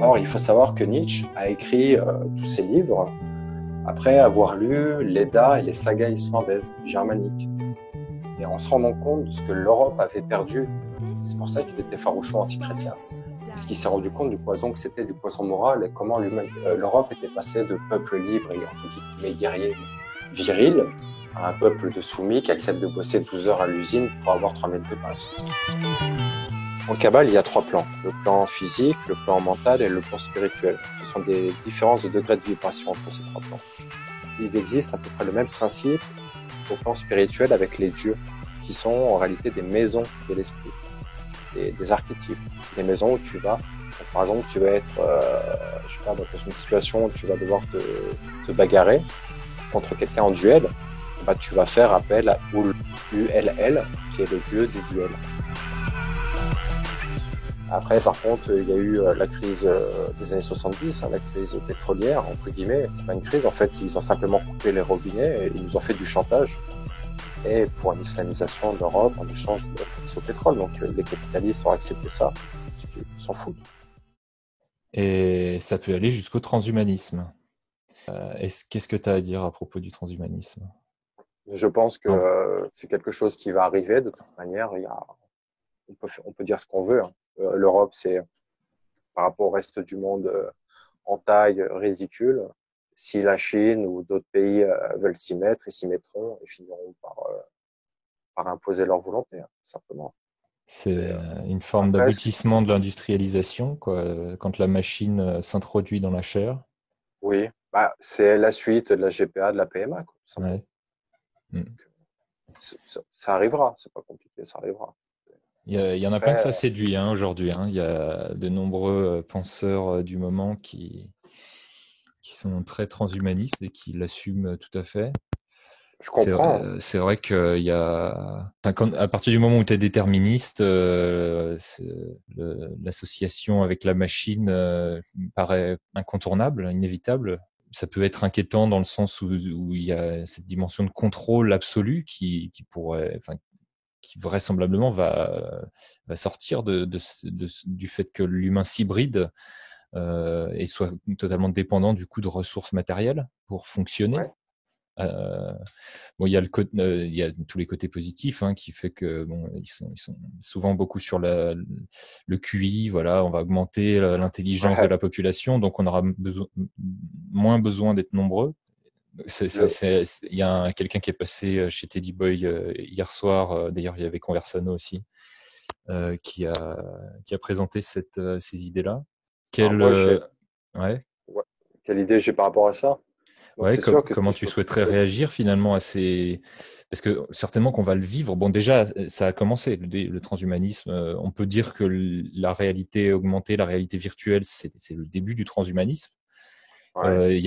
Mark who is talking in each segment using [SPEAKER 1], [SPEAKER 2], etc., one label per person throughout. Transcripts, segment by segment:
[SPEAKER 1] Or, il faut savoir que Nietzsche a écrit tous ses livres après avoir lu l'Edda et les sagas islandaises, germaniques. Et en se rendant compte de ce que l'Europe avait perdu. C'est pour ça qu'il était farouchement antichrétien. Parce qu'il s'est rendu compte du poison que c'était, du poison moral, et comment l'Europe était passée de peuple libre et entre guillemets guerrier viril à un peuple de soumis qui accepte de bosser 12 heures à l'usine pour avoir 3000 de pain. En Kabbale, il y a 3 plans. Le plan physique, le plan mental et le plan spirituel. Ce sont des différences de degrés de vibration entre ces 3 plans. Il existe à peu près le même principe au plan spirituel avec les dieux, qui sont en réalité des maisons de l'esprit, des archétypes, des maisons où tu vas, par exemple, tu vas être, je sais pas, dans une situation où tu vas devoir te bagarrer contre quelqu'un en duel, bah, tu vas faire appel à Ul, ULL, qui est le dieu du duel. Après, par contre, il y a eu la crise des années 70, la crise pétrolière, entre guillemets. C'est pas une crise, en fait, ils ont simplement coupé les robinets et ils nous ont fait du chantage. Et pour une islamisation de l'Europe en échange de l'accès au pétrole. Donc, les capitalistes ont accepté ça, parce qu'ils s'en foutent.
[SPEAKER 2] Et ça peut aller jusqu'au transhumanisme. Qu'est-ce que tu as à dire à propos du transhumanisme?
[SPEAKER 1] Je pense que
[SPEAKER 2] Non.
[SPEAKER 1] c'est quelque chose qui va arriver, de toute manière. On peut dire ce qu'on veut, hein. L'Europe, c'est, par rapport au reste du monde, en taille ridicule. Si la Chine ou d'autres pays veulent s'y mettre, ils s'y mettront et finiront par imposer leur volonté, hein, tout simplement. C'est,
[SPEAKER 2] C'est une forme
[SPEAKER 1] après,
[SPEAKER 2] d'aboutissement de l'industrialisation, quoi, quand la machine s'introduit dans la chair.
[SPEAKER 1] oui, bah, c'est la suite de la GPA, de la PMA, quoi, tout simplement.
[SPEAKER 2] Ouais. Mm.
[SPEAKER 1] Ça arrivera, c'est pas compliqué, ça arrivera.
[SPEAKER 2] Il y en a plein que
[SPEAKER 1] Après,
[SPEAKER 2] ça séduit aujourd'hui. Il y a de nombreux penseurs du moment qui sont très transhumanistes et qui l'assument tout à fait.
[SPEAKER 1] je comprends, hein.
[SPEAKER 2] C'est vrai qu'il y a, enfin, à partir du moment où tu es déterministe, l'association avec la machine me paraît incontournable, inévitable. Ça peut être inquiétant dans le sens où il y a cette dimension de contrôle absolu qui pourrait, enfin, qui vraisemblablement va sortir du fait que l'humain s'hybride et soit totalement dépendant du coup de ressources matérielles pour fonctionner.
[SPEAKER 1] Ouais,
[SPEAKER 2] Euh, Bon, il y a tous les côtés positifs qui fait que bon, ils sont souvent beaucoup sur le QI. Voilà, on va augmenter l'intelligence de
[SPEAKER 1] ouais.
[SPEAKER 2] la population, donc on aura moins besoin d'être nombreux.
[SPEAKER 1] Le,
[SPEAKER 2] Il y a quelqu'un qui est passé chez Teddy Boy hier soir. D'ailleurs, il y avait Conversano aussi qui a présenté ces idées-là.
[SPEAKER 1] alors
[SPEAKER 2] Quelle,
[SPEAKER 1] moi,
[SPEAKER 2] ouais,
[SPEAKER 1] ouais, quelle idée j'ai par rapport à ça? Donc,
[SPEAKER 2] ouais,
[SPEAKER 1] c'est sûr que
[SPEAKER 2] comment
[SPEAKER 1] si je
[SPEAKER 2] tu
[SPEAKER 1] peux,
[SPEAKER 2] souhaiterais réagir finalement à ces... Parce que certainement qu'on va le vivre. Bon, déjà, ça a commencé, le transhumanisme. On peut dire que la réalité augmentée, la réalité virtuelle, c'est le début du transhumanisme.
[SPEAKER 1] ouais,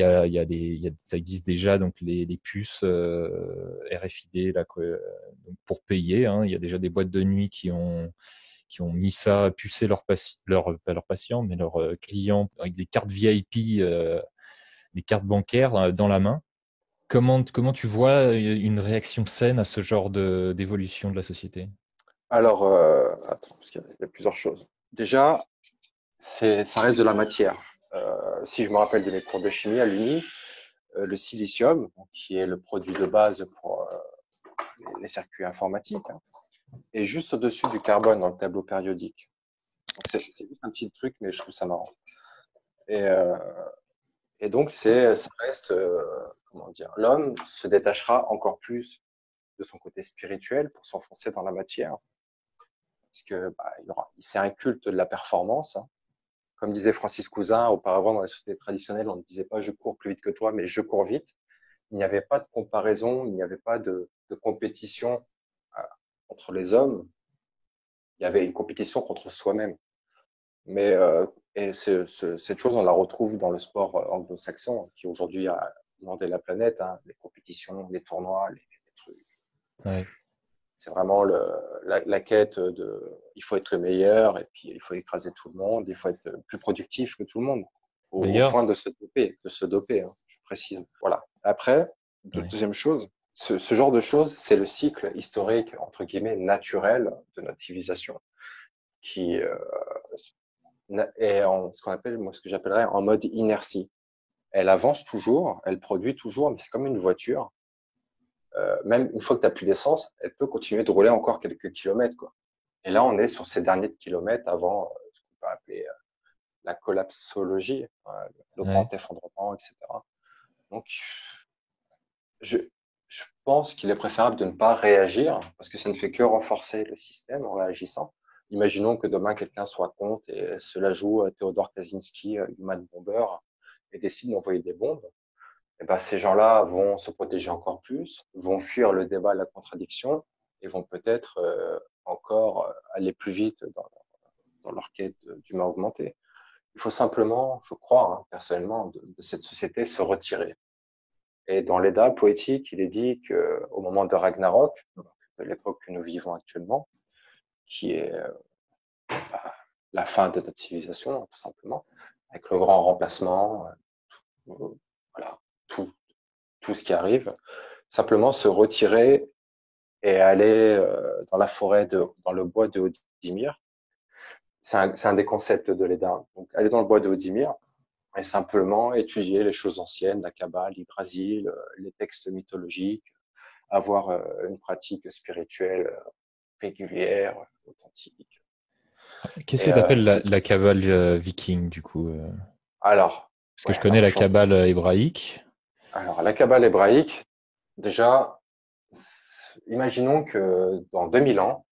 [SPEAKER 2] Ça existe déjà, donc les puces RFID là, donc pour payer. Il y a déjà des boîtes de nuit qui ont mis ça, pucé pas leurs patients, mais leurs clients avec des cartes VIP, des cartes bancaires dans la main. Comment tu vois une réaction saine à ce genre d'évolution de la société?
[SPEAKER 1] alors, attends, parce qu'il y a plusieurs choses. Déjà, ça reste de la matière. Si je me rappelle de mes cours de chimie à l'Uni, le silicium, qui est le produit de base pour les circuits informatiques, hein, est juste au-dessus du carbone dans le tableau périodique. Donc, c'est juste un petit truc, mais je trouve ça marrant. Et, euh, et donc, ça reste, comment dire, l'homme se détachera encore plus de son côté spirituel pour s'enfoncer dans la matière, parce que bah, c'est un culte de la performance, hein. Comme disait Francis Cousin, auparavant dans les sociétés traditionnelles, on ne disait pas je cours plus vite que toi, mais je cours vite. Il n'y avait pas de comparaison, il n'y avait pas de compétition euh, entre les hommes. Il y avait une compétition contre soi-même. Mais cette chose, on la retrouve dans le sport anglo-saxon, qui aujourd'hui a inondé la planète, hein, les compétitions, les tournois, les trucs.
[SPEAKER 2] Ouais.
[SPEAKER 1] C'est vraiment la quête de, il faut être le meilleur et puis il faut écraser tout le monde, il faut être plus productif que tout le monde, au
[SPEAKER 2] D'ailleurs,
[SPEAKER 1] point de se doper, hein, je précise. Voilà. Après,
[SPEAKER 2] ouais.
[SPEAKER 1] deuxième chose, ce genre de choses, c'est le cycle historique, entre guillemets, naturel de notre civilisation, qui, est en ce qu'on appelle, moi, ce que j'appellerais en mode inertie. Elle avance toujours, elle produit toujours, mais c'est comme une voiture. Même une fois que tu n'as plus d'essence, elle peut continuer de rouler encore quelques kilomètres, quoi. Et là, on est sur ces derniers kilomètres avant ce qu'on peut appeler la collapsologie, le
[SPEAKER 2] Ouais.
[SPEAKER 1] grand effondrement, etc. Donc, je, je pense qu'il est préférable de ne pas réagir parce que ça ne fait que renforcer le système en réagissant. Imaginons que demain quelqu'un se compte et se la joue à Theodore Kaczynski, human bomber, et décide d'envoyer des bombes. Et ben, ces gens-là vont se protéger encore plus, vont fuir le débat, la contradiction, et vont peut-être encore aller plus vite dans leur quête d'humain augmenté. Il faut simplement, je crois, hein, personnellement, de cette société se retirer. Et dans l'Edda poétique, il est dit que au moment de Ragnarok, donc de l'époque que nous vivons actuellement, qui est la fin de notre civilisation, tout simplement, avec le grand remplacement, voilà, tout, tout ce qui arrive, simplement se retirer et aller dans la forêt dans le bois de Odimir. C'est un des concepts de l'Edda. Donc, aller dans le bois de Odimir et simplement étudier les choses anciennes, la Kabbale, l'Yggdrasil, les textes mythologiques, avoir une pratique spirituelle régulière, authentique.
[SPEAKER 2] Qu'est-ce que
[SPEAKER 1] Et
[SPEAKER 2] tu appelles
[SPEAKER 1] c'est
[SPEAKER 2] la cabale viking, du coup?
[SPEAKER 1] alors,
[SPEAKER 2] Parce que
[SPEAKER 1] ouais,
[SPEAKER 2] je connais
[SPEAKER 1] alors
[SPEAKER 2] la
[SPEAKER 1] change.
[SPEAKER 2] cabale hébraïque.
[SPEAKER 1] Alors la Kabbale hébraïque, déjà, imaginons que dans 2000 ans,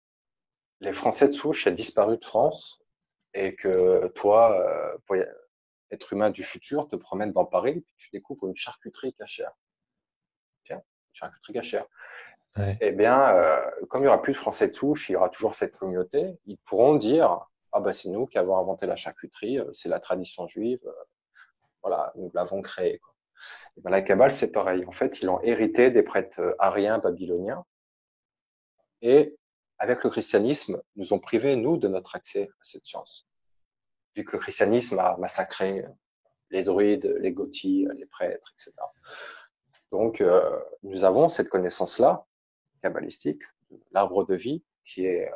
[SPEAKER 1] les Français de souche aient disparu de France et que toi, être humain du futur, te promènes dans Paris et puis tu découvres une charcuterie cachère. Tiens, une charcuterie cachère.
[SPEAKER 2] Ouais.
[SPEAKER 1] Eh bien, comme il y aura plus de Français de souche, il y aura toujours cette communauté, ils pourront dire, ah bah c'est nous qui avons inventé la charcuterie, c'est la tradition juive, voilà, nous l'avons créée, quoi. Et ben, la Kabbale, c'est pareil. En fait, ils l'ont hérité des prêtres ariens babyloniens et avec le christianisme, nous ont privé, nous, de notre accès à cette science. Vu que le christianisme a massacré les druides, les gothies, les prêtres, etc. Donc, nous avons cette connaissance-là, kabbalistique, l'arbre de vie, qui est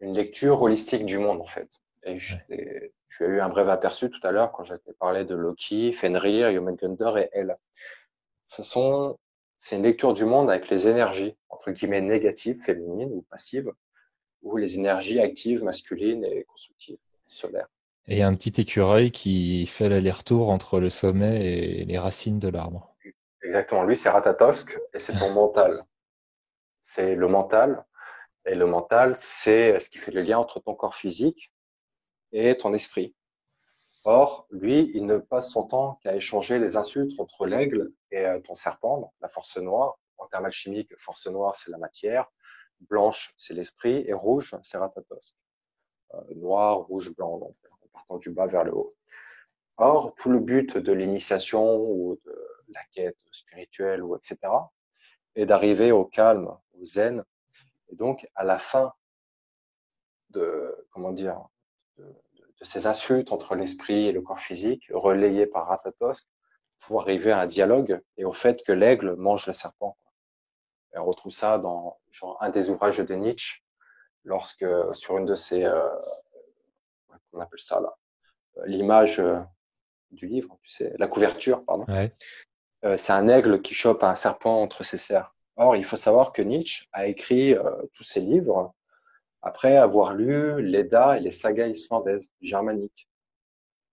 [SPEAKER 1] une lecture holistique du monde, en fait. Et
[SPEAKER 2] Ouais.
[SPEAKER 1] tu as eu un bref aperçu tout à l'heure quand je t'ai parlé de Loki, Fenrir, Jormungandr et El. Ce sont, c'est une lecture du monde avec les énergies, entre guillemets, négatives, féminines ou passives, ou les énergies actives, masculines et constructives, solaires.
[SPEAKER 2] Et un petit écureuil qui fait l'aller-retour entre le sommet et les racines de l'arbre.
[SPEAKER 1] Exactement. Lui, c'est Ratatosk et c'est ton mental. C'est le mental. Et le mental, c'est ce qui fait le lien entre ton corps physique et ton esprit. Or, lui, il ne passe son temps qu'à échanger les insultes entre l'aigle et ton serpent, donc la force noire. En termes alchimiques, force noire, c'est la matière. Blanche, c'est l'esprit. Et rouge, c'est Ratatosk. Noir, rouge, blanc, donc en partant du bas vers le haut. Or, tout le but de l'initiation ou de la quête spirituelle ou etc. est d'arriver au calme, au zen, et donc à la fin de comment dire de ces insultes entre l'esprit et le corps physique, relayées par Ratatosk, pour arriver à un dialogue et au fait que l'aigle mange le serpent. Et on retrouve ça dans genre, un des ouvrages de Nietzsche, lorsque sur une de ces, on appelle ça là, l'image du livre, tu sais, la couverture, pardon.
[SPEAKER 2] Ouais.
[SPEAKER 1] C'est un aigle qui chope un serpent entre ses serres. Or, il faut savoir que Nietzsche a écrit tous ses livres après avoir lu l'Edda et les sagas islandaises, germaniques,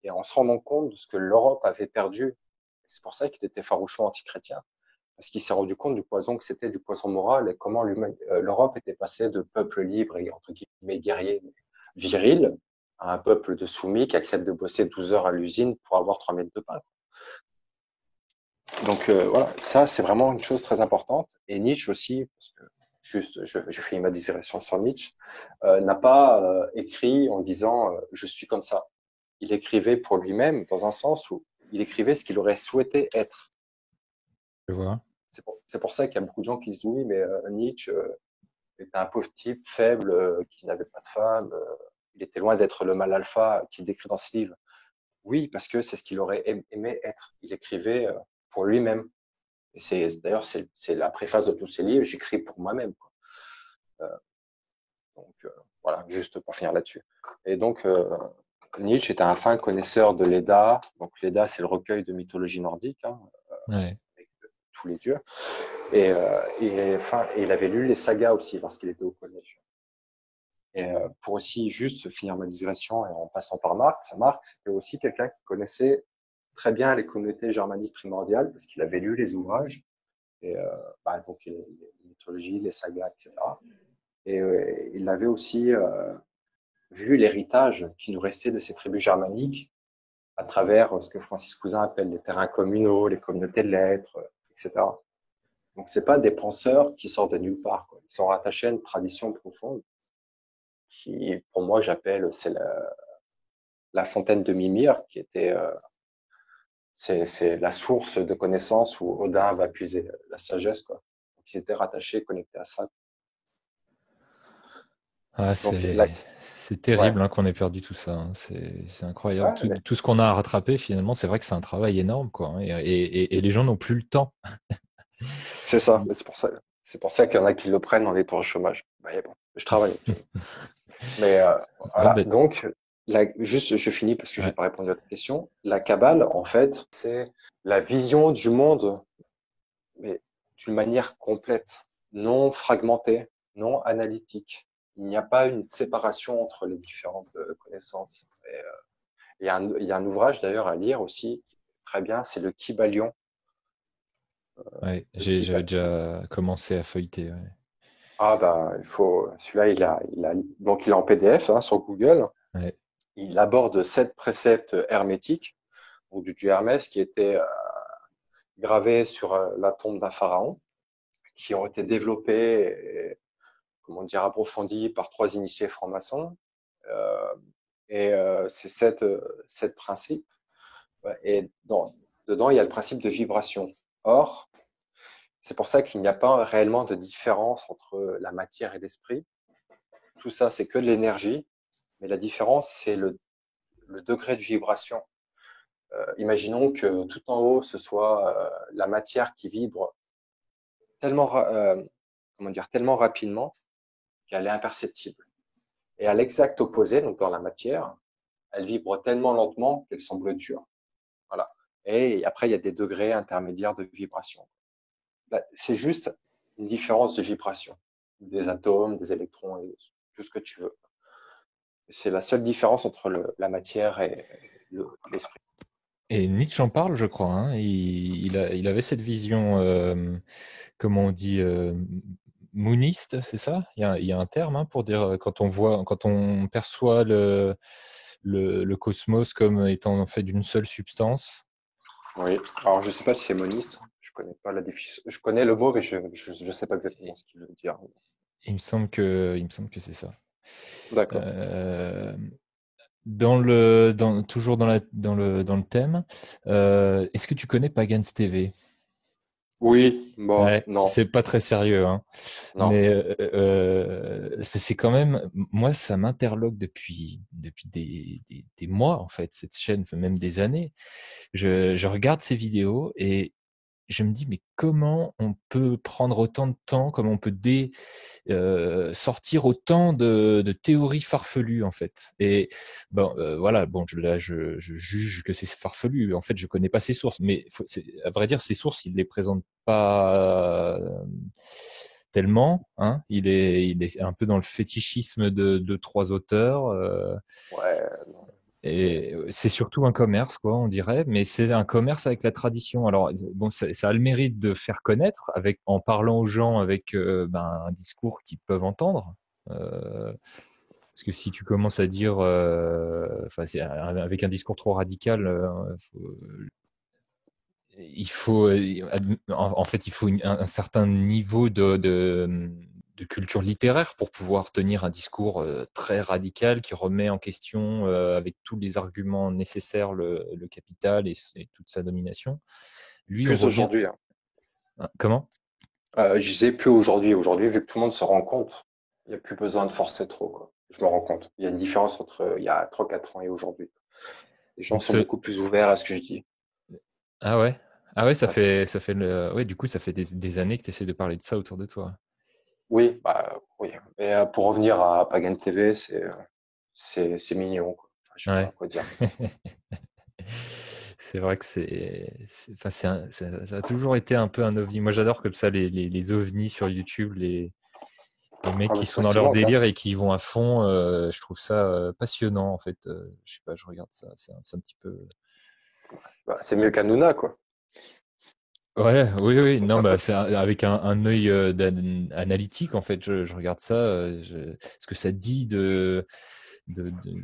[SPEAKER 1] et en se rendant compte de ce que l'Europe avait perdu. C'est pour ça qu'il était farouchement antichrétien, parce qu'il s'est rendu compte du poison que c'était, du poison moral, et comment l'Europe était passée de peuple libre et entre guillemets guerrier, viril, à un peuple de soumis qui accepte de bosser 12 heures à l'usine pour avoir 3 mètres de pain. Donc voilà, ça c'est vraiment une chose très importante. Et Nietzsche aussi, parce que juste je fais ma digression sur Nietzsche, n'a pas écrit en disant je suis comme ça. Il écrivait pour lui-même dans un sens où il écrivait ce qu'il aurait souhaité être.
[SPEAKER 2] Je vois.
[SPEAKER 1] C'est pour ça qu'il y a beaucoup de gens qui se disent oui, mais Nietzsche était un pauvre type faible qui n'avait pas de femme. Il était loin d'être le mal alpha qu'il décrit dans ses livres. Oui, parce que c'est ce qu'il aurait aimé être. Il écrivait pour lui-même. Et d'ailleurs c'est la préface de tous ces livres. J'écris pour moi-même. Quoi. Donc Voilà, juste pour finir là-dessus. Et donc, Nietzsche était un fin connaisseur de l'Edda. Donc, l'Edda, c'est le recueil de mythologie nordique, hein,
[SPEAKER 2] Ouais.
[SPEAKER 1] avec tous les dieux. Et il avait lu les sagas aussi lorsqu'il était au collège. Et pour aussi juste finir ma digression et en passant par Marx, Marx c'était aussi quelqu'un qui connaissait très bien les communautés germaniques primordiales parce qu'il avait lu les ouvrages et donc les mythologies, les sagas, etc. Et il avait aussi vu l'héritage qui nous restait de ces tribus germaniques à travers ce que Francis Cousin appelle les terrains communaux, les communautés de l'être, etc. Donc c'est pas des penseurs qui sortent de nulle part, quoi. Ils sont rattachés à une tradition profonde qui, pour moi, c'est la fontaine de Mimir, qui était, c'est la source de connaissances où Odin va puiser la sagesse, quoi. Donc ils étaient rattachés, connectés à ça.
[SPEAKER 2] Ah,
[SPEAKER 1] Donc là,
[SPEAKER 2] c'est
[SPEAKER 1] ouais,
[SPEAKER 2] terrible hein, qu'on ait perdu tout ça, hein. C'est incroyable.
[SPEAKER 1] ouais, mais
[SPEAKER 2] Tout ce qu'on a à rattraper, finalement, c'est vrai que c'est un travail énorme, quoi, hein. Et les gens n'ont plus le temps.
[SPEAKER 1] c'est ça. C'est pour ça qu'il y en a qui le prennent en étant au chômage. Bah, bon, je travaille actuellement. Mais
[SPEAKER 2] Ah,
[SPEAKER 1] voilà.
[SPEAKER 2] ben,
[SPEAKER 1] Donc, juste, je finis parce que j'ai
[SPEAKER 2] ouais,
[SPEAKER 1] pas répondu à votre question. La Kabbale, en fait, c'est la vision du monde, mais d'une manière complète, non fragmentée, non analytique. Il n'y a pas une séparation entre les différentes connaissances. Et, il y a un ouvrage d'ailleurs à lire aussi, qui est très bien, c'est le Kybalion.
[SPEAKER 2] ouais,
[SPEAKER 1] Le
[SPEAKER 2] j'avais
[SPEAKER 1] Kybalion.
[SPEAKER 2] déjà commencé à feuilleter. Ouais.
[SPEAKER 1] Ah ben, celui-là, donc il est en PDF hein, sur Google.
[SPEAKER 2] Ouais.
[SPEAKER 1] Il aborde 7 préceptes hermétiques, donc du Hermès, qui étaient gravés sur la tombe d'un pharaon, qui ont été développés, et, comment dire, approfondis par 3 initiés francs-maçons. Euh, ces 7 principes, ouais, dedans, il y a le principe de vibration. Or, c'est pour ça qu'il n'y a pas réellement de différence entre la matière et l'esprit. Tout ça, c'est que de l'énergie, mais la différence, c'est le degré de vibration. Imaginons que tout en haut, ce soit la matière qui vibre tellement, comment dire, tellement rapidement qu'elle est imperceptible. Et à l'exact opposé, donc dans la matière, elle vibre tellement lentement qu'elle semble dure. Voilà. Et après, il y a des degrés intermédiaires de vibration. C'est juste une différence de vibration des atomes, des électrons et tout ce que tu veux. C'est la seule différence entre la matière et l'esprit.
[SPEAKER 2] Et Nietzsche en parle, je crois, hein. Il avait cette vision, comment on dit, moniste, c'est ça? Il y a un terme hein, pour dire quand on perçoit le cosmos comme étant en fait d'une seule substance.
[SPEAKER 1] Oui. Alors, je sais pas si c'est moniste. Je connais pas la définition. Je connais le mot, mais je sais pas exactement ce qu'il veut dire.
[SPEAKER 2] Il me semble que c'est ça.
[SPEAKER 1] D'accord.
[SPEAKER 2] Euh, toujours dans le thème, est-ce que tu connais Pagans TV?
[SPEAKER 1] Oui, bon,
[SPEAKER 2] Ouais,
[SPEAKER 1] non,
[SPEAKER 2] c'est pas très sérieux, hein.
[SPEAKER 1] non.
[SPEAKER 2] Mais c'est quand même, moi, ça m'interloque depuis des mois, en fait, cette chaîne, enfin, même des années. Je regarde ces vidéos et je me dis, mais comment on peut prendre autant de temps, comment on peut sortir autant de théories farfelues en fait. Et bon, voilà, bon, je juge que c'est farfelu. En fait, je connais pas ses sources, mais à vrai dire, ses sources, il les présente pas tellement. Hein. Il est un peu dans le fétichisme de 3 auteurs.
[SPEAKER 1] Ouais, non. C'est,
[SPEAKER 2] Et c'est surtout un commerce, quoi, on dirait, mais c'est un commerce avec la tradition. Alors, bon, ça a le mérite de faire connaître en parlant aux gens avec un discours qu'ils peuvent entendre. Parce que si tu commences à dire, enfin, avec un discours trop radical, il faut, en fait, il faut un certain niveau de culture littéraire pour pouvoir tenir un discours très radical qui remet en question, avec tous les arguments nécessaires, le capital et toute sa domination. Lui, on
[SPEAKER 1] plus
[SPEAKER 2] revient.
[SPEAKER 1] aujourd'hui, hein.
[SPEAKER 2] Comment?
[SPEAKER 1] Je disais plus aujourd'hui. Aujourd'hui, vu que tout le monde se rend compte, il n'y a plus besoin de forcer trop, quoi. Je me rends compte. Il y a une différence entre il y a 3, 4 ans et aujourd'hui. Les gens
[SPEAKER 2] Donc
[SPEAKER 1] sont beaucoup plus ouverts à ce que je dis.
[SPEAKER 2] ah ouais, ah ouais,
[SPEAKER 1] Ouais.
[SPEAKER 2] ça fait ouais, du coup, ça fait des années que tu essaies de parler de ça autour de toi.
[SPEAKER 1] Oui, bah oui. Et pour revenir à Pagan TV, c'est mignon, quoi. Enfin, je sais pas
[SPEAKER 2] Ouais.
[SPEAKER 1] quoi dire.
[SPEAKER 2] C'est vrai que enfin, ça a toujours été un peu un ovni. Moi, j'adore comme ça les ovnis sur YouTube, les mecs
[SPEAKER 1] Ah, mais
[SPEAKER 2] qui
[SPEAKER 1] c'est
[SPEAKER 2] sont
[SPEAKER 1] parce
[SPEAKER 2] dans
[SPEAKER 1] qu'il
[SPEAKER 2] leur
[SPEAKER 1] manque, hein.
[SPEAKER 2] délire et qui vont à fond. Je trouve ça passionnant, en fait. Je sais pas, je regarde ça. C'est un petit peu.
[SPEAKER 1] Bah, c'est mieux qu'Hanouna, quoi.
[SPEAKER 2] Ouais, oui, oui.
[SPEAKER 1] Donc,
[SPEAKER 2] Non,
[SPEAKER 1] ça
[SPEAKER 2] bah,
[SPEAKER 1] peut.
[SPEAKER 2] c'est avec un œil analytique, en fait. Je regarde ça. Ce que ça dit de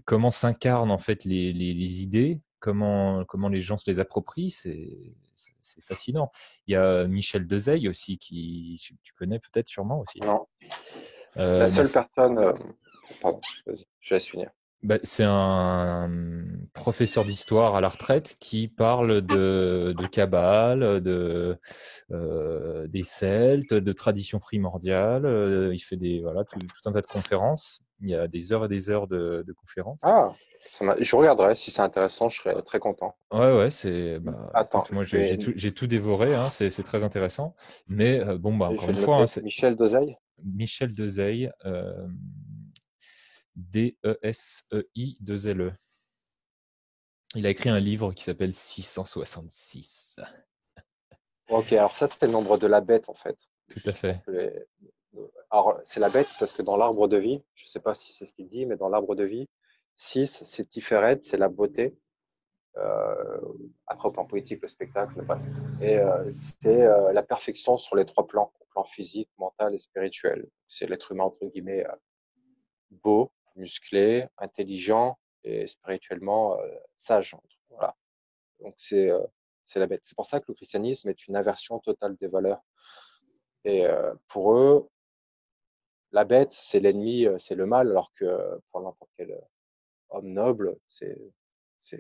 [SPEAKER 2] comment s'incarnent, en fait, les idées, comment les gens se les approprient. C'est fascinant. Il y a Michel Dezeille aussi, tu connais peut-être sûrement aussi.
[SPEAKER 1] Non. La
[SPEAKER 2] Bah,
[SPEAKER 1] seule personne. Pardon, vas-y, je laisse finir.
[SPEAKER 2] c'est un professeur d'histoire à la retraite qui parle de Kabbale, des Celtes, de traditions primordiales. Il fait voilà, tout un tas de conférences. Il y a des heures et des heures de conférences.
[SPEAKER 1] Ah, je regarderai. Si c'est intéressant, je serai très content.
[SPEAKER 2] Ouais,
[SPEAKER 1] Attends,
[SPEAKER 2] écoute, moi j'ai tout dévoré, hein, c'est très intéressant. Mais bon, bah
[SPEAKER 1] je
[SPEAKER 2] encore
[SPEAKER 1] vais
[SPEAKER 2] une
[SPEAKER 1] le
[SPEAKER 2] fois, hein,
[SPEAKER 1] noter.
[SPEAKER 2] c'est
[SPEAKER 1] Michel Dezeille.
[SPEAKER 2] Michel Dezeille, Desei 2 Le. Il a écrit un livre qui s'appelle 666.
[SPEAKER 1] Ok, alors ça, c'était le nombre de la bête, en fait.
[SPEAKER 2] Tout à
[SPEAKER 1] Juste pour
[SPEAKER 2] fait.
[SPEAKER 1] que Alors, c'est la bête parce que dans l'arbre de vie, je sais pas si c'est ce qu'il dit, mais dans l'arbre de vie, 6, c'est Tiferet, c'est la beauté. Euh, Après, au plan politique, le spectacle, bref. Et c'est la perfection sur les trois plans, le plan physique, mental et spirituel. C'est l'être humain, entre guillemets, beau, musclé, intelligent et spirituellement sage. Voilà. Donc, c'est la bête. C'est pour ça que le christianisme est une inversion totale des valeurs. Et pour eux, la bête, c'est l'ennemi, c'est le mal, alors que pour n'importe quel homme noble, c'est le
[SPEAKER 2] C'est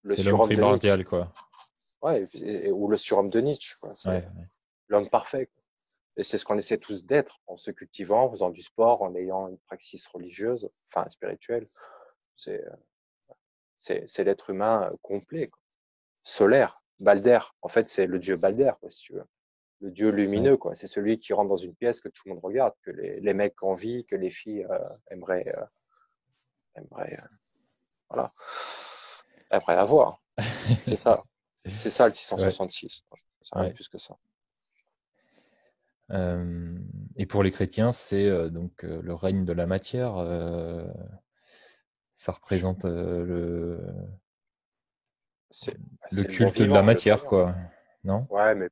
[SPEAKER 2] l'homme
[SPEAKER 1] surhomme de Nietzsche.
[SPEAKER 2] primordial, quoi.
[SPEAKER 1] Ouais, ou le surhomme de Nietzsche, quoi. C'est
[SPEAKER 2] Ouais,
[SPEAKER 1] l'homme parfait, quoi. Et c'est ce qu'on essaie tous d'être en se cultivant, en faisant du sport, en ayant une praxis religieuse, enfin spirituelle. C'est c'est l'être humain complet, quoi. Solaire, Balder. En fait, c'est le dieu Balder, quoi, si tu veux. Le dieu
[SPEAKER 2] ouais.
[SPEAKER 1] lumineux, quoi. C'est celui qui rentre dans une pièce que tout le monde regarde, que les mecs envient, que les filles aimeraient voilà, aimeraient avoir. C'est ça. C'est ça le
[SPEAKER 2] Ouais,
[SPEAKER 1] 666. C'est rien de
[SPEAKER 2] ouais.
[SPEAKER 1] plus que ça.
[SPEAKER 2] Et pour les chrétiens, c'est donc le règne de la matière. Ça représente
[SPEAKER 1] C'est
[SPEAKER 2] le
[SPEAKER 1] c'est le bon
[SPEAKER 2] culte de la
[SPEAKER 1] vivant, le
[SPEAKER 2] matière,
[SPEAKER 1] croyant.
[SPEAKER 2] quoi. Non?
[SPEAKER 1] Ouais, mais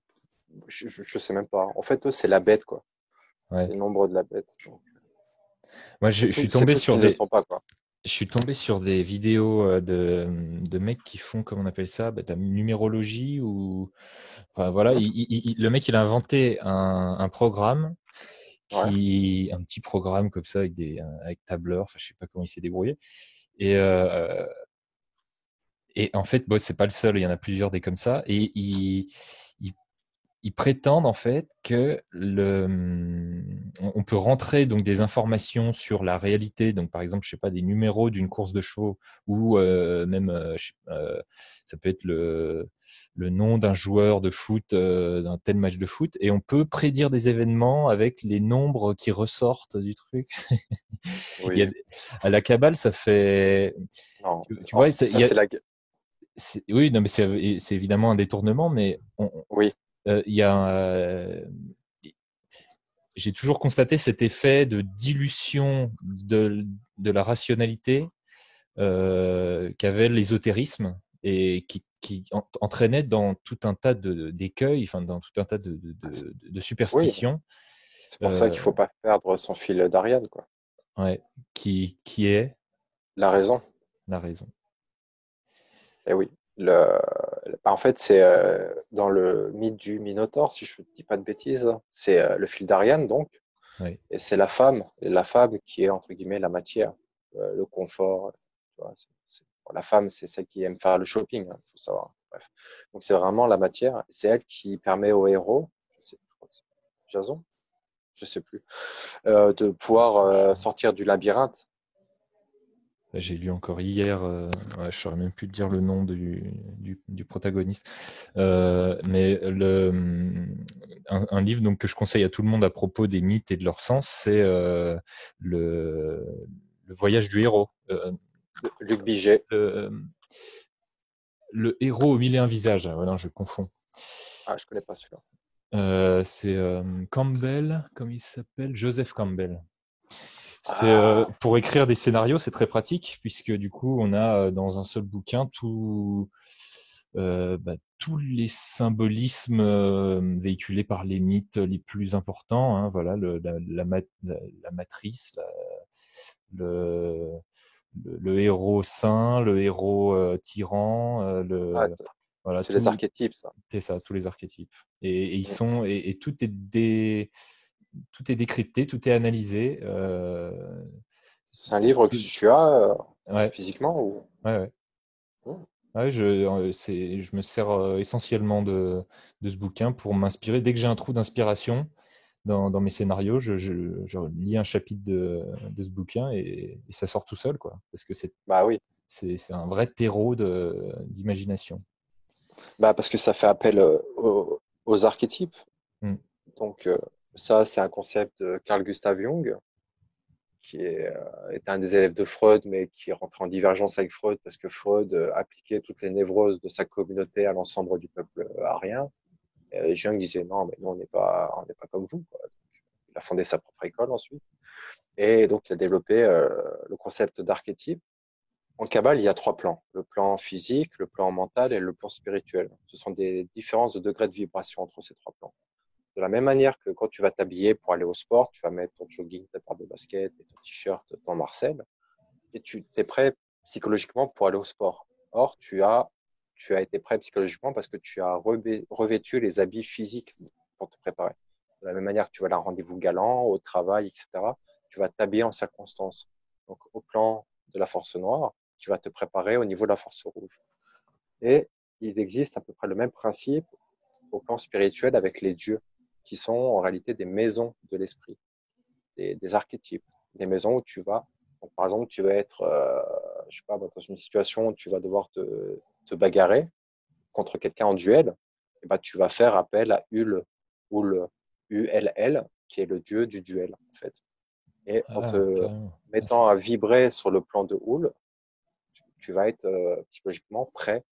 [SPEAKER 1] je sais même pas. En fait, eux, c'est la bête, quoi.
[SPEAKER 2] Ouais.
[SPEAKER 1] C'est le nombre de la bête. Donc,
[SPEAKER 2] Moi,
[SPEAKER 1] c'est tout ce qu'ils ne sont pas, quoi.
[SPEAKER 2] je suis tombé sur des vidéos de mecs qui font, comment on appelle ça, de la numérologie ou, enfin voilà,
[SPEAKER 1] Mhm.
[SPEAKER 2] le mec il a inventé un programme
[SPEAKER 1] Ouais.
[SPEAKER 2] un petit programme comme ça avec avec tableur, enfin je sais pas comment il s'est débrouillé. Et et en fait, bon, c'est pas le seul, il y en a plusieurs des comme ça. Et ils- ils prétendent en fait que on peut rentrer donc des informations sur la réalité, donc par exemple, je sais pas, des numéros d'une course de chevaux ou même, ça peut être le nom d'un joueur de foot, d'un tel match de foot, et on peut prédire des événements avec les nombres qui ressortent du truc. Il y a,
[SPEAKER 1] Oui.
[SPEAKER 2] à la Kabbale, ça fait,
[SPEAKER 1] Non.
[SPEAKER 2] tu
[SPEAKER 1] Alors,
[SPEAKER 2] vois,
[SPEAKER 1] ça, c'est la.
[SPEAKER 2] oui, non, mais c'est évidemment un détournement, mais
[SPEAKER 1] Oui.
[SPEAKER 2] il y a, j'ai toujours constaté cet effet de dilution de la rationalité qu'avait l'ésotérisme et qui entraînait dans tout un tas d'écueils, enfin dans tout un tas de
[SPEAKER 1] Oui.
[SPEAKER 2] superstitions,
[SPEAKER 1] C'est pour ça qu'il
[SPEAKER 2] euh,
[SPEAKER 1] faut pas perdre son fil d'Ariane, quoi.
[SPEAKER 2] ouais, qui est
[SPEAKER 1] La raison.
[SPEAKER 2] la raison.
[SPEAKER 1] Eh oui. En fait, c'est dans le mythe du Minotaure, si je ne dis pas de bêtises, c'est le fil d'Ariane, donc.
[SPEAKER 2] Ouais.
[SPEAKER 1] Et c'est la femme qui est entre guillemets la matière, le confort. Tu vois, bon, la femme, c'est celle qui aime faire le shopping, hein, faut savoir. Bref. Donc c'est vraiment la matière. C'est elle qui permet au héros, je crois que c'est Jason, je sais plus, de pouvoir sortir du labyrinthe.
[SPEAKER 2] J'ai lu encore hier, ouais, je saurais même plus te dire le nom du protagoniste. Mais un livre donc que je conseille à tout le monde à propos des mythes et de leur sens, c'est le, le voyage du héros.
[SPEAKER 1] Luc Biget.
[SPEAKER 2] Le, le héros aux mille et un visages. Ah, voilà, je confonds.
[SPEAKER 1] Ah, je connais pas celui-là.
[SPEAKER 2] C'est Campbell, comme il s'appelle, Joseph Campbell. C'est
[SPEAKER 1] Ah,
[SPEAKER 2] pour écrire des scénarios, c'est très pratique puisque du coup, on a dans un seul bouquin tous les symbolismes véhiculés par les mythes les plus importants. Hein, voilà, la matrice, le, le héros saint, le héros tyran,
[SPEAKER 1] ah,
[SPEAKER 2] voilà,
[SPEAKER 1] c'est les archétypes, ça.
[SPEAKER 2] c'est ça, tous les archétypes. Et ils
[SPEAKER 1] Mm.
[SPEAKER 2] sont et tout est décrypté, tout est analysé.
[SPEAKER 1] C'est un livre que tu as
[SPEAKER 2] Ouais,
[SPEAKER 1] physiquement ou?
[SPEAKER 2] ouais, ouais.
[SPEAKER 1] Mm.
[SPEAKER 2] Ouais, je me sers essentiellement de ce bouquin pour m'inspirer. Dès que j'ai un trou d'inspiration dans mes scénarios, je lis un chapitre de ce bouquin et ça sort tout seul, quoi. Parce que
[SPEAKER 1] Bah oui.
[SPEAKER 2] c'est un vrai terreau d'imagination.
[SPEAKER 1] Bah parce que ça fait appel aux archétypes.
[SPEAKER 2] Mm.
[SPEAKER 1] Donc ça, c'est un concept de Carl Gustav Jung, qui est un des élèves de Freud, mais qui rentre en divergence avec Freud parce que Freud appliquait toutes les névroses de sa communauté à l'ensemble du peuple arien. Et Jung disait non, mais nous on n'est pas comme vous, quoi. Il a fondé sa propre école ensuite. Et donc il a développé le concept d'archétype. En Kabbale, il y a trois plans. Le plan physique, le plan mental et le plan spirituel. Ce sont des différences de degrés de vibration entre ces trois plans. De la même manière que quand tu vas t'habiller pour aller au sport, tu vas mettre ton jogging, ta paire de baskets et ton t-shirt, ton Marcel, et tu es prêt psychologiquement pour aller au sport. Or, tu as été prêt psychologiquement parce que tu as revêtu les habits physiques pour te préparer. De la même manière que tu vas à un rendez-vous galant, au travail, etc., tu vas t'habiller en circonstance. Donc, au plan de la force noire, tu vas te préparer au niveau de la force rouge. Et il existe à peu près le même principe au plan spirituel avec les dieux, qui sont en réalité des maisons de l'esprit, des archétypes, des maisons où tu vas, donc, par exemple, tu vas être, je sais pas, dans une situation où tu vas devoir te bagarrer contre quelqu'un en duel, et ben, tu vas faire appel à ULL, qui est le dieu du duel, en fait. Et en
[SPEAKER 2] Ah,
[SPEAKER 1] te
[SPEAKER 2] carrément. Ah,
[SPEAKER 1] mettant à vibrer sur le plan de Houle, tu vas être psychologiquement prêt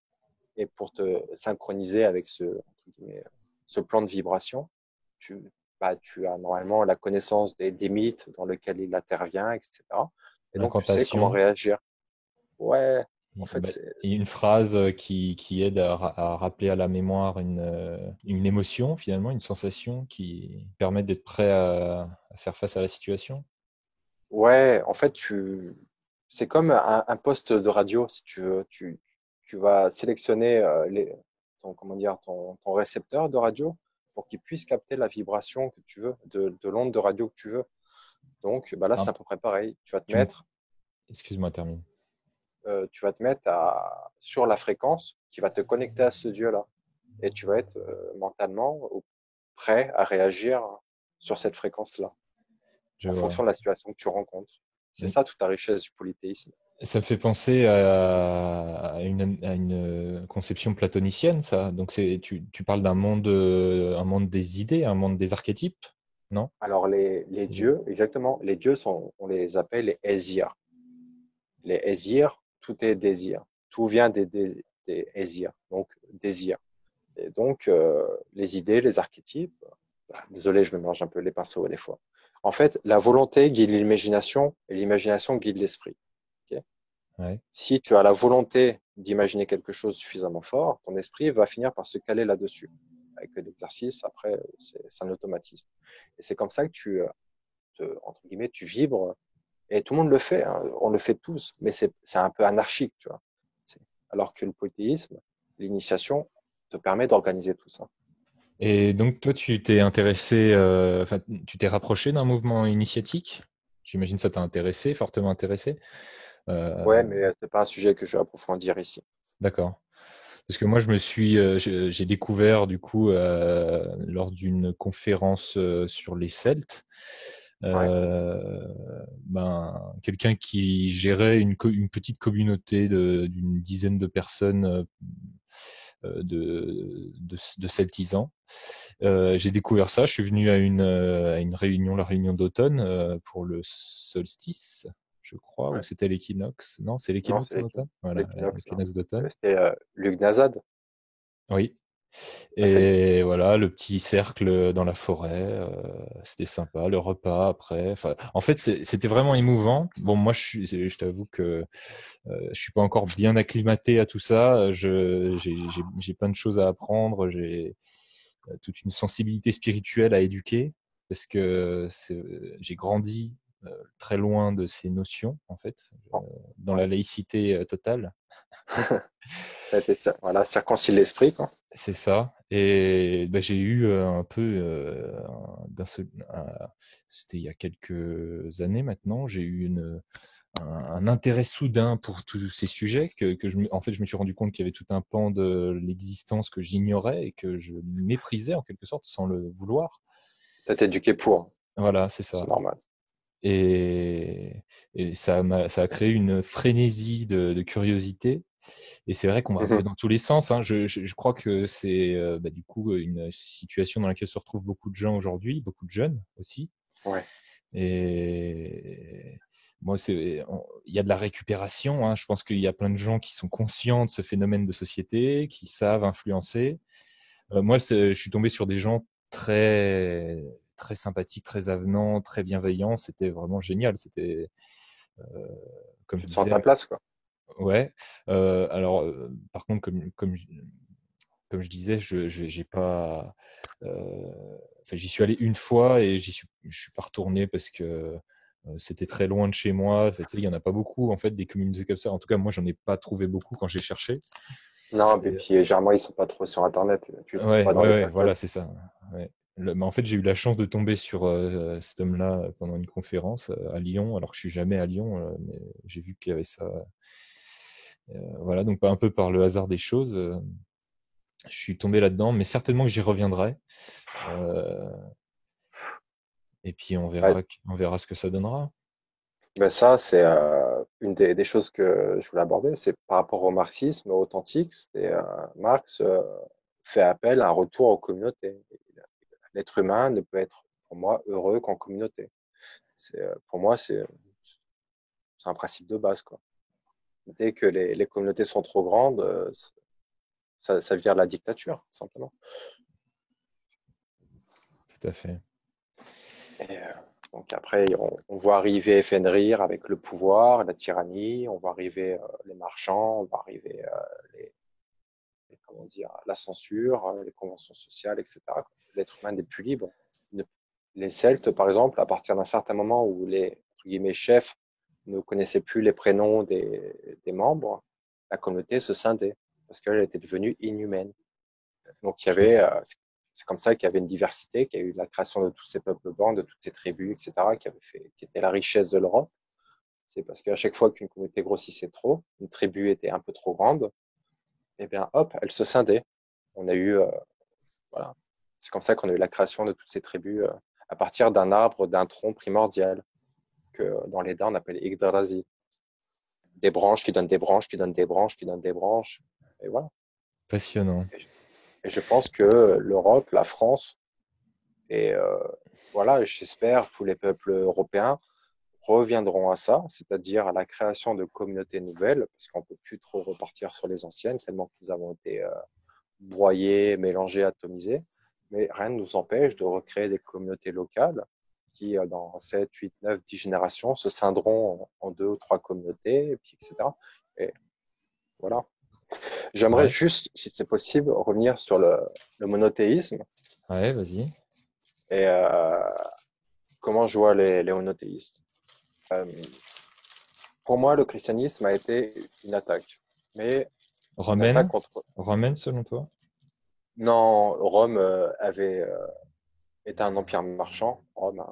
[SPEAKER 1] et pour te synchroniser avec ce plan de vibration, tu, tu as normalement la connaissance des mythes dans lesquels il intervient, etc. Et donc, tu sais comment
[SPEAKER 2] l'incantation.
[SPEAKER 1] réagir. Ouais, en fait,
[SPEAKER 2] Bah, il y a une phrase qui aide à rappeler à la mémoire une émotion, finalement, une sensation qui permet d'être prêt à faire face à la situation.
[SPEAKER 1] ouais, en fait, c'est comme un poste de radio, si tu veux. Tu vas sélectionner comment dire, ton récepteur de radio pour qu'il puisse capter la vibration que tu veux, de l'onde de radio que tu veux. Donc, bah là,
[SPEAKER 2] Ah,
[SPEAKER 1] c'est à peu près pareil.
[SPEAKER 2] tu me- Excuse-moi, termine.
[SPEAKER 1] Tu vas te mettre sur la fréquence qui va te connecter à ce Dieu-là. Et tu vas être mentalement prêt à réagir sur cette fréquence-là,
[SPEAKER 2] Je
[SPEAKER 1] en
[SPEAKER 2] vois.
[SPEAKER 1] fonction de la situation que tu rencontres. C'est
[SPEAKER 2] Donc,
[SPEAKER 1] ça toute la richesse du polythéisme.
[SPEAKER 2] ça me fait penser à une conception platonicienne, ça. Donc, tu parles un monde des idées, un monde des archétypes, non?
[SPEAKER 1] Alors, les
[SPEAKER 2] C'est-
[SPEAKER 1] dieux, exactement, les dieux on les appelle les Hésirs. Les Hésirs, tout est désir. Tout vient des Hésirs, donc désir. Et donc, les idées, les archétypes, désolé, je me mélange un peu les pinceaux des fois. En fait, la volonté guide l'imagination et l'imagination guide l'esprit. Ok.
[SPEAKER 2] Ouais.
[SPEAKER 1] Si tu as la volonté d'imaginer quelque chose suffisamment fort, ton esprit va finir par se caler là-dessus. Avec l'exercice, après, c'est un automatisme. Et c'est comme ça que entre guillemets, tu vibres. Et tout le monde le fait, hein. On le fait tous, mais c'est un peu anarchique, tu vois. Alors que le polythéisme, l'initiation, te permet d'organiser tout ça.
[SPEAKER 2] Et donc, toi, tu t'es intéressé, enfin, tu t'es rapproché d'un mouvement initiatique? J'imagine que ça t'a intéressé, fortement intéressé.
[SPEAKER 1] Ouais,
[SPEAKER 2] Euh,
[SPEAKER 1] mais c'est pas un sujet que je vais approfondir ici.
[SPEAKER 2] d'accord. Parce que moi, j'ai découvert du coup lors d'une conférence sur les Celtes,
[SPEAKER 1] Ouais.
[SPEAKER 2] Quelqu'un qui gérait une petite communauté d'une dizaine de personnes de celtisans. J'ai découvert ça. Je suis venu à une réunion, la réunion d'automne pour le solstice, je crois, ou
[SPEAKER 1] Ouais.
[SPEAKER 2] c'était l'équinoxe. Non, c'est
[SPEAKER 1] Non,
[SPEAKER 2] l'équinoxe
[SPEAKER 1] c'est
[SPEAKER 2] en automne. Voilà,
[SPEAKER 1] l'équinoxe, non.
[SPEAKER 2] l'équinoxe d'automne.
[SPEAKER 1] C'était Lugnazad.
[SPEAKER 2] Oui.
[SPEAKER 1] Ah, ça y est.
[SPEAKER 2] Et voilà, le petit cercle dans la forêt, c'était sympa. Le repas après. Enfin, en fait, c'était vraiment émouvant. Bon, moi, je t'avoue que je suis pas encore bien acclimaté à tout ça. J'ai plein de choses à apprendre. J'ai toute une sensibilité spirituelle à éduquer parce que j'ai grandi très loin de ces notions, en fait,
[SPEAKER 1] Bon,
[SPEAKER 2] dans la
[SPEAKER 1] ouais.
[SPEAKER 2] laïcité totale.
[SPEAKER 1] Ça a été ça. Voilà, circoncile l'esprit, quoi.
[SPEAKER 2] C'est ça. Et bah, j'ai eu un peu c'était il y a quelques années maintenant, j'ai eu un intérêt soudain pour tous ces sujets en fait, je me suis rendu compte qu'il y avait tout un pan de l'existence que j'ignorais et que je méprisais en quelque sorte sans le vouloir.
[SPEAKER 1] T'as été éduqué pour.
[SPEAKER 2] Voilà, c'est
[SPEAKER 1] C'est
[SPEAKER 2] ça.
[SPEAKER 1] normal.
[SPEAKER 2] Et, et ça a créé une frénésie de curiosité. Et c'est vrai qu'on va un peu
[SPEAKER 1] Mhm.
[SPEAKER 2] dans tous les sens, hein. Je crois que c'est du coup une situation dans laquelle se retrouvent beaucoup de gens aujourd'hui, beaucoup de jeunes aussi.
[SPEAKER 1] Ouais.
[SPEAKER 2] Et moi, il y a de la récupération, hein. Je pense qu'il y a plein de gens qui sont conscients de ce phénomène de société, qui savent influencer. Moi, je suis tombé sur des gens très très sympathiques, très avenants, très bienveillants. C'était vraiment génial. C'était, comme je
[SPEAKER 1] Tu te sens à ta
[SPEAKER 2] disais,
[SPEAKER 1] place, quoi.
[SPEAKER 2] ouais. Par contre, comme je disais, j'ai pas, enfin, j'y suis allé une fois et je suis pas retourné parce que c'était très loin de chez moi. En fait, tu sais, il y en a pas beaucoup en fait des communautés comme ça. En tout cas, moi, j'en ai pas trouvé beaucoup quand j'ai cherché.
[SPEAKER 1] Non, et
[SPEAKER 2] Et,
[SPEAKER 1] puis généralement, ils sont pas trop sur Internet. Tu les trouves
[SPEAKER 2] ouais,
[SPEAKER 1] pas dans
[SPEAKER 2] ouais,
[SPEAKER 1] les
[SPEAKER 2] ouais,
[SPEAKER 1] pages web.
[SPEAKER 2] voilà, c'est ça. Ouais. Mais en fait, j'ai eu la chance de tomber sur cet homme-là pendant une conférence à Lyon, alors que je suis jamais à Lyon, mais j'ai vu qu'il y avait ça. Voilà, donc un peu par le hasard des choses, je suis tombé là-dedans, mais certainement que j'y reviendrai. Euh, et puis
[SPEAKER 1] Ouais.
[SPEAKER 2] on verra ce que ça donnera.
[SPEAKER 1] Ben ça, c'est une des choses que je voulais aborder, c'est par rapport au marxisme authentique. C'est Marx fait appel à un retour aux communautés. L'être humain ne peut être, pour moi, heureux qu'en communauté. Pour moi, c'est un principe de base, quoi. Dès que les communautés sont trop grandes, ça vire la dictature, simplement.
[SPEAKER 2] Tout à fait.
[SPEAKER 1] Et, donc après, on voit arriver Fenrir avec le pouvoir, la tyrannie, on voit arriver les marchands, on voit arriver comment dire, la censure, les conventions sociales, etc. L'être humain n'est plus libre. Les Celtes, par exemple, à partir d'un certain moment où les entre guillemets, chefs ne connaissaient plus les prénoms des membres, la communauté se scindait parce qu'elle était devenue inhumaine. Donc il y avait, c'est comme ça qu'il y avait une diversité, qu'il y a eu la création de tous ces peuples blancs, de toutes ces tribus, etc., qui était la richesse de l'Europe. C'est parce qu'à chaque fois qu'une communauté grossissait trop, une tribu était un peu trop grande, et bien hop, elle se scindait. On a eu, voilà, c'est comme ça qu'on a eu la création de toutes ces tribus à partir d'un arbre, d'un tronc primordial que dans les dents on appelle Yggdrasil. Des branches qui donnent des branches, qui donnent des branches, qui donnent des branches, et voilà.
[SPEAKER 2] Passionnant.
[SPEAKER 1] Et je pense que l'Europe, la France, et voilà, j'espère tous les peuples européens reviendront à ça, c'est-à-dire à la création de communautés nouvelles, parce qu'on peut plus trop repartir sur les anciennes, tellement que nous avons été broyés, mélangés, atomisés. Mais rien ne nous empêche de recréer des communautés locales qui, dans 7, 8, 9, 10 générations, se scindront en deux ou trois communautés, et puis, etc. Et voilà. J'aimerais
[SPEAKER 2] Ouais,
[SPEAKER 1] juste, si c'est possible, revenir sur le monothéisme
[SPEAKER 2] ouais, vas-y.
[SPEAKER 1] et comment je vois les monothéistes. Euh, pour moi, le christianisme a été une attaque, mais une attaque
[SPEAKER 2] Romaine,
[SPEAKER 1] contre.
[SPEAKER 2] romaine selon toi?
[SPEAKER 1] Non, Rome avait été un empire marchand. Rome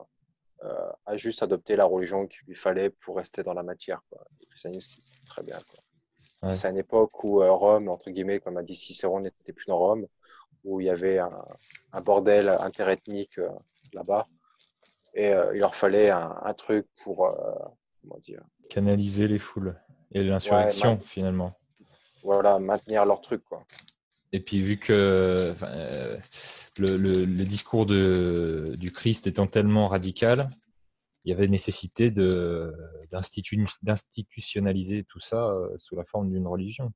[SPEAKER 1] a juste adopté la religion qu'il lui fallait pour rester dans la matière, quoi. Le christianisme, c'est très bien, quoi. Puis
[SPEAKER 2] Ouais.
[SPEAKER 1] c'est à une époque où Rome, entre guillemets, comme a dit Cicéron, n'était plus dans Rome, où il y avait un bordel interethnique là-bas. Et il leur fallait un truc pour, comment dire,
[SPEAKER 2] Canaliser les foules et
[SPEAKER 1] ouais,
[SPEAKER 2] l'insurrection finalement.
[SPEAKER 1] voilà, maintenir leur truc, quoi.
[SPEAKER 2] Et puis vu que le discours du Christ étant tellement radical, il y avait nécessité d'institutionnaliser tout ça sous la forme d'une religion.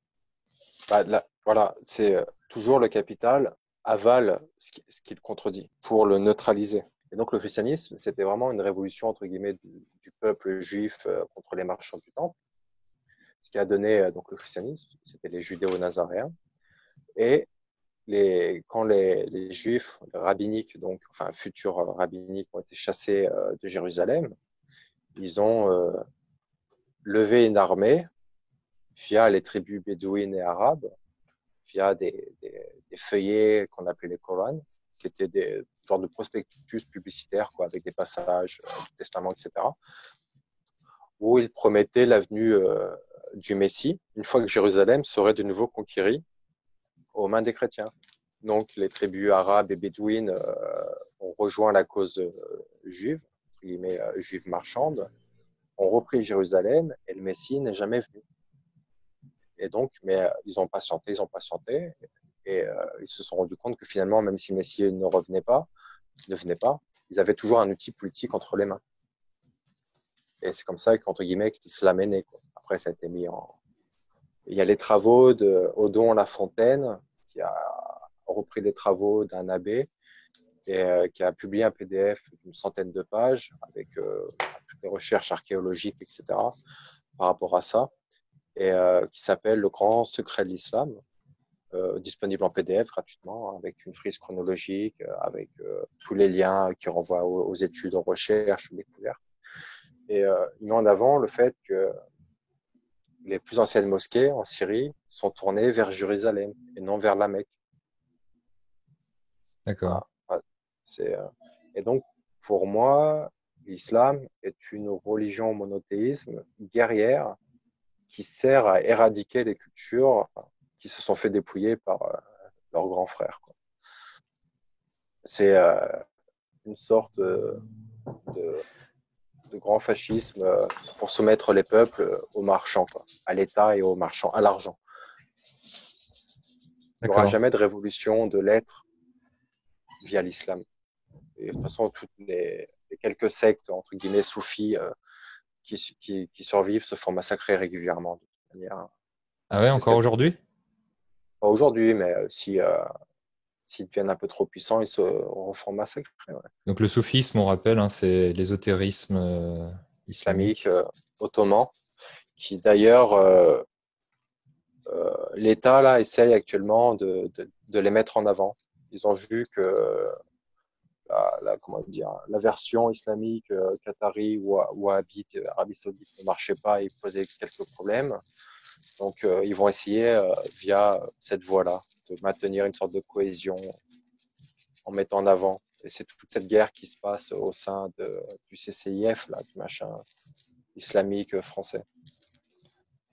[SPEAKER 1] Bah, voilà, c'est toujours le capital avale ce qui le contredit pour le neutraliser. Et donc le christianisme, c'était vraiment une révolution entre guillemets du peuple juif contre les marchands du temple. Ce qui a donné donc le christianisme, c'était les judéo-nazaréens. Et quand les juifs les rabbiniques, donc enfin futurs rabbiniques, ont été chassés de Jérusalem, ils ont levé une armée via les tribus bédouines et arabes, via des feuillets qu'on appelait les Corans, qui étaient des genres de prospectus publicitaires, quoi, avec des passages du Testament, etc., où ils promettaient l'avenue du Messie, une fois que Jérusalem serait de nouveau conquérie aux mains des chrétiens. Donc les tribus arabes et bédouines ont rejoint la cause juive, entre guillemets juive marchande, ont repris Jérusalem et le Messie n'est jamais venu. Et donc, mais ils ont patienté, et ils se sont rendus compte que finalement, même si le Messie ne venait pas, ils avaient toujours un outil politique entre les mains. Et c'est comme ça qu'entre guillemets, l'islam est né, quoi. Après, ça a été mis en. Il y a les travaux de Odon Lafontaine, qui a repris les travaux d'un abbé et qui a publié un PDF d'une centaine de pages avec toutes les recherches archéologiques, etc., par rapport à ça, et qui s'appelle Le Grand Secret de l'Islam, disponible en PDF gratuitement, avec une frise chronologique, avec tous les liens qui renvoient aux études, aux recherches, aux découvertes. Et il met en avant le fait que les plus anciennes mosquées en Syrie sont tournées vers Jérusalem et non vers la Mecque.
[SPEAKER 2] D'accord.
[SPEAKER 1] Voilà. Voilà. Et donc, pour moi, l'islam est une religion monothéisme guerrière qui sert à éradiquer les cultures qui se sont fait dépouiller par leurs grands frères, quoi. C'est une sorte de, de grand fascisme pour soumettre les peuples aux marchands, quoi, à l'État et aux marchands, à l'argent. Il n'y aura
[SPEAKER 2] D'accord.
[SPEAKER 1] jamais de révolution de l'être via l'islam. Et de toute façon, les quelques sectes, entre guillemets, soufis, qui survivent se font massacrer régulièrement, de toute manière.
[SPEAKER 2] Ah ouais,
[SPEAKER 1] C'est ce
[SPEAKER 2] encore
[SPEAKER 1] qu'il y a de
[SPEAKER 2] aujourd'hui?
[SPEAKER 1] pas aujourd'hui, mais s'ils deviennent un peu trop puissants, ils se refont massacrer. Ouais.
[SPEAKER 2] Donc le soufisme, on rappelle, hein, c'est l'ésotérisme
[SPEAKER 1] Islamique,
[SPEAKER 2] islamique.
[SPEAKER 1] ottoman, qui d'ailleurs, l'État là essaye actuellement de les mettre en avant. Ils ont vu que comment dire, la version islamique qatari ou wahhabite, Arabie Saoudite ne marchait pas et posait quelques problèmes. Donc ils vont essayer via cette voie-là de maintenir une sorte de cohésion en mettant en avant. Et c'est toute cette guerre qui se passe au sein du CCIF, là, du machin islamique français.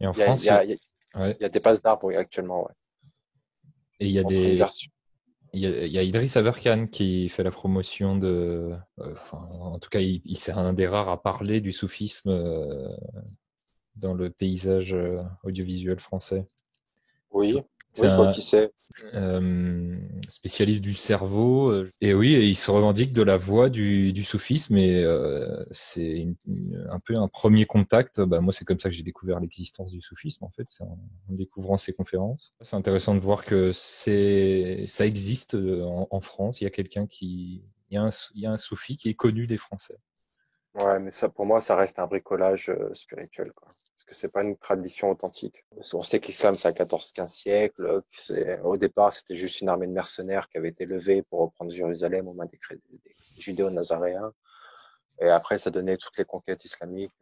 [SPEAKER 2] Et en
[SPEAKER 1] Il y a, il
[SPEAKER 2] France,
[SPEAKER 1] y a, il
[SPEAKER 2] ouais.
[SPEAKER 1] y a des passes d'armes oui, actuellement, ouais,
[SPEAKER 2] Et il y a
[SPEAKER 1] entre une
[SPEAKER 2] des,
[SPEAKER 1] version.
[SPEAKER 2] il y a Idriss Aberkan qui fait la promotion enfin, en tout cas, c'est un des rares à parler du soufisme dans le paysage audiovisuel français.
[SPEAKER 1] Oui,
[SPEAKER 2] C'est
[SPEAKER 1] oui, je vois
[SPEAKER 2] un
[SPEAKER 1] qui c'est.
[SPEAKER 2] spécialiste du cerveau. Et oui, et il se revendique de la voie du soufisme. Et c'est un peu un premier contact. Bah, moi, c'est comme ça que j'ai découvert l'existence du soufisme, en fait, c'est en découvrant ses conférences. C'est intéressant de voir que ça existe en France. Il y a quelqu'un il y a un soufi qui est connu des Français.
[SPEAKER 1] Ouais, mais ça, pour moi, ça reste un bricolage spirituel, quoi. Parce que c'est pas une tradition authentique. On sait que l'islam, c'est à 14-15 siècles. Au départ, c'était juste une armée de mercenaires qui avait été levée pour reprendre Jérusalem aux mains des judéo-nazaréens. Et après, ça donnait toutes les conquêtes islamiques.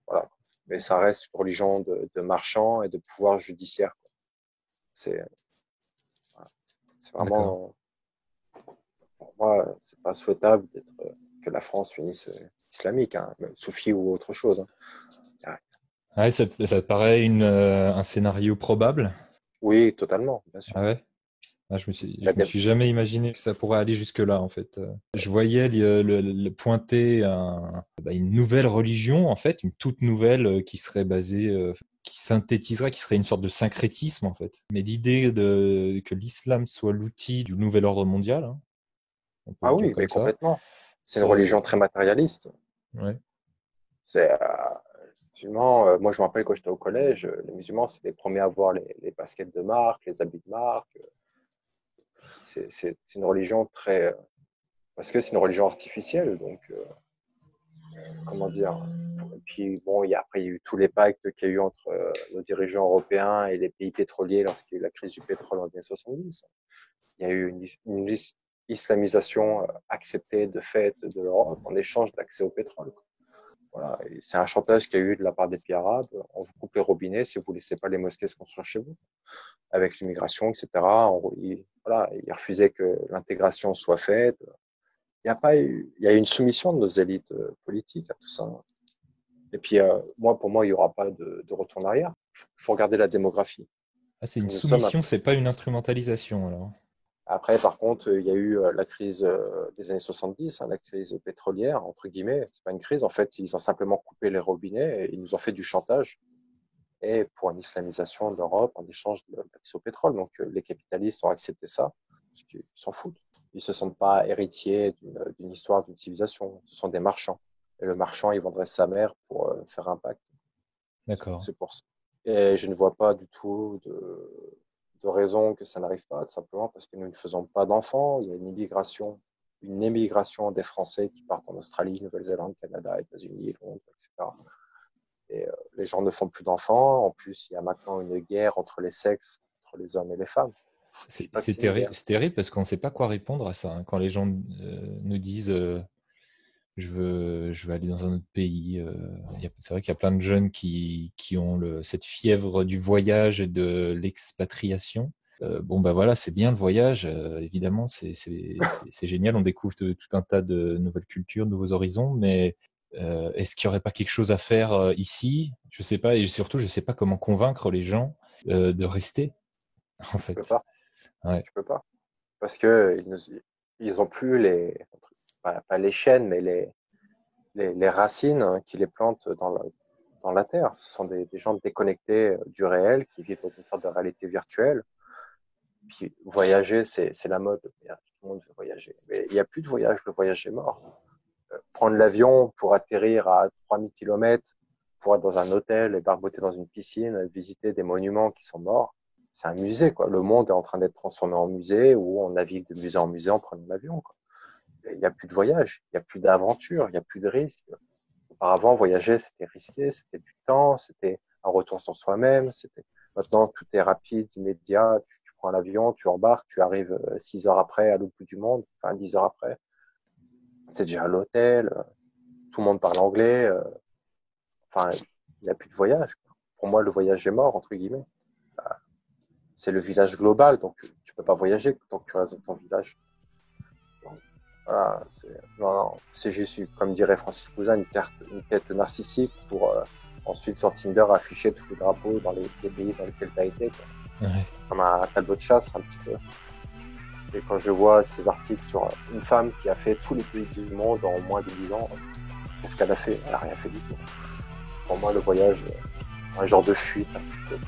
[SPEAKER 1] Voilà. Mais ça reste une religion de marchands et de pouvoir judiciaire, quoi. C'est, voilà. C'est
[SPEAKER 2] D'accord.
[SPEAKER 1] vraiment, pour moi, c'est pas souhaitable que la France finisse islamique, hein, même soufi ou autre chose, hein.
[SPEAKER 2] Ah ouais, ça te paraît un scénario probable?
[SPEAKER 1] Oui, totalement, bien
[SPEAKER 2] Ah
[SPEAKER 1] sûr.
[SPEAKER 2] ouais? Ah, je me suis jamais imaginé que ça pourrait aller jusque-là, en fait. Je voyais pointer une nouvelle religion, en fait, une toute nouvelle qui serait basée, qui synthétiserait, qui serait une sorte de syncrétisme, en fait. Mais l'idée que l'islam soit l'outil du nouvel ordre mondial, hein, on peut
[SPEAKER 1] Ah
[SPEAKER 2] le dire
[SPEAKER 1] oui, mais
[SPEAKER 2] comme
[SPEAKER 1] complètement. C'est une
[SPEAKER 2] ça,
[SPEAKER 1] religion très matérialiste.
[SPEAKER 2] ouais.
[SPEAKER 1] C'est musulmans. Moi, je me rappelle quand j'étais au collège, les musulmans, c'est les premiers à avoir les baskets de marque, les habits de marque. C'est une religion très, parce que c'est une religion artificielle, donc comment dire. Et puis bon, après il y a eu tous les pactes qu'il y a eu entre nos dirigeants européens et les pays pétroliers lorsqu'il y a eu la crise du pétrole en 1970. Il y a eu une islamisation acceptée de fait de l'Europe en échange d'accès au pétrole. Voilà. C'est un chantage qu'il y a eu de la part des pays arabes. On vous coupe les robinets si vous ne laissez pas les mosquées se construire chez vous. Avec l'immigration, etc. Voilà, ils refusaient que l'intégration soit faite. Il y a pas eu, il y a eu une soumission de nos élites politiques à tout ça. Et puis, pour moi, il n'y aura pas de retour en arrière. Il faut regarder la démographie.
[SPEAKER 2] Ah, c'est une
[SPEAKER 1] Nous sommes
[SPEAKER 2] soumission, c'est pas une instrumentalisation, alors.
[SPEAKER 1] Après, par contre, il y a eu la crise des années 70, hein, la crise pétrolière, entre guillemets. C'est pas une crise. En fait, ils ont simplement coupé les robinets et ils nous ont fait du chantage et pour une islamisation de l'Europe en échange de l'accès au pétrole. Donc, les capitalistes ont accepté ça parce qu'ils s'en foutent. Ils se sentent pas héritiers d'une histoire, d'une civilisation. Ce sont des marchands. Et le marchand, il vendrait sa mère pour faire un pacte.
[SPEAKER 2] D'accord.
[SPEAKER 1] C'est pour ça. Et je ne vois pas du tout de raison que ça n'arrive pas, tout simplement parce que nous ne faisons pas d'enfants. Il y a une émigration des Français qui partent en Australie, Nouvelle-Zélande, Canada, États-Unis, Londres, etc. Et les gens ne font plus d'enfants. En plus, il y a maintenant une guerre entre les sexes, entre les hommes et les femmes. Je dis pas que c'est une guerre.
[SPEAKER 2] C'est terrible parce qu'on ne sait pas quoi répondre à ça, hein. Quand les gens nous disent je veux aller dans un autre pays, c'est vrai qu'il y a plein de jeunes qui ont cette fièvre du voyage et de l'expatriation. Bon, bah voilà, c'est bien le voyage, évidemment, c'est génial, on découvre tout un tas de nouvelles cultures, de nouveaux horizons, mais est-ce qu'il n'y aurait pas quelque chose à faire ici? Je sais pas, et surtout, je sais pas comment convaincre les gens de rester, en
[SPEAKER 1] Tu peux
[SPEAKER 2] fait.
[SPEAKER 1] pas.
[SPEAKER 2] Ouais.
[SPEAKER 1] Tu peux pas. Parce que ils ont plus pas les chaînes, mais les racines hein, qui les plantent dans la terre. Ce sont des gens déconnectés du réel qui vivent dans une sorte de réalité virtuelle. Puis voyager, c'est la mode. Tout le monde veut voyager. Mais il n'y a plus de voyage, le voyage est mort. Prendre l'avion pour atterrir à 3000 km, pour être dans un hôtel et barboter dans une piscine, visiter des monuments qui sont morts, c'est un musée, quoi. Le monde est en train d'être transformé en musée où on navigue de musée en musée en prenant l'avion, quoi. Il n'y a plus de voyage, il n'y a plus d'aventure, il n'y a plus de risque. Auparavant, voyager, c'était risqué, c'était du temps, c'était un retour sur soi-même. Maintenant, tout est rapide, immédiat. Tu prends l'avion, tu embarques, tu arrives 6 heures après à l'autre bout du monde, enfin 10 heures après. C'est déjà à l'hôtel, tout le monde parle anglais. Enfin, il n'y a plus de voyage. Pour moi, le voyage est mort, entre guillemets. C'est le village global, donc tu peux pas voyager tant que tu restes dans ton village. Donc, voilà, non, c'est juste, comme dirait Francis Cousin, une quête narcissique pour ensuite sur Tinder afficher tous les drapeaux dans les pays dans lesquels tu as été, quoi.
[SPEAKER 2] Ouais.
[SPEAKER 1] Comme un tableau de chasse un petit peu. Et quand je vois ces articles sur une femme qui a fait tous les pays du monde en moins de 10 ans, qu'est-ce qu'elle a fait? Elle a rien fait du tout. Pour moi, le voyage, un genre de fuite un petit peu.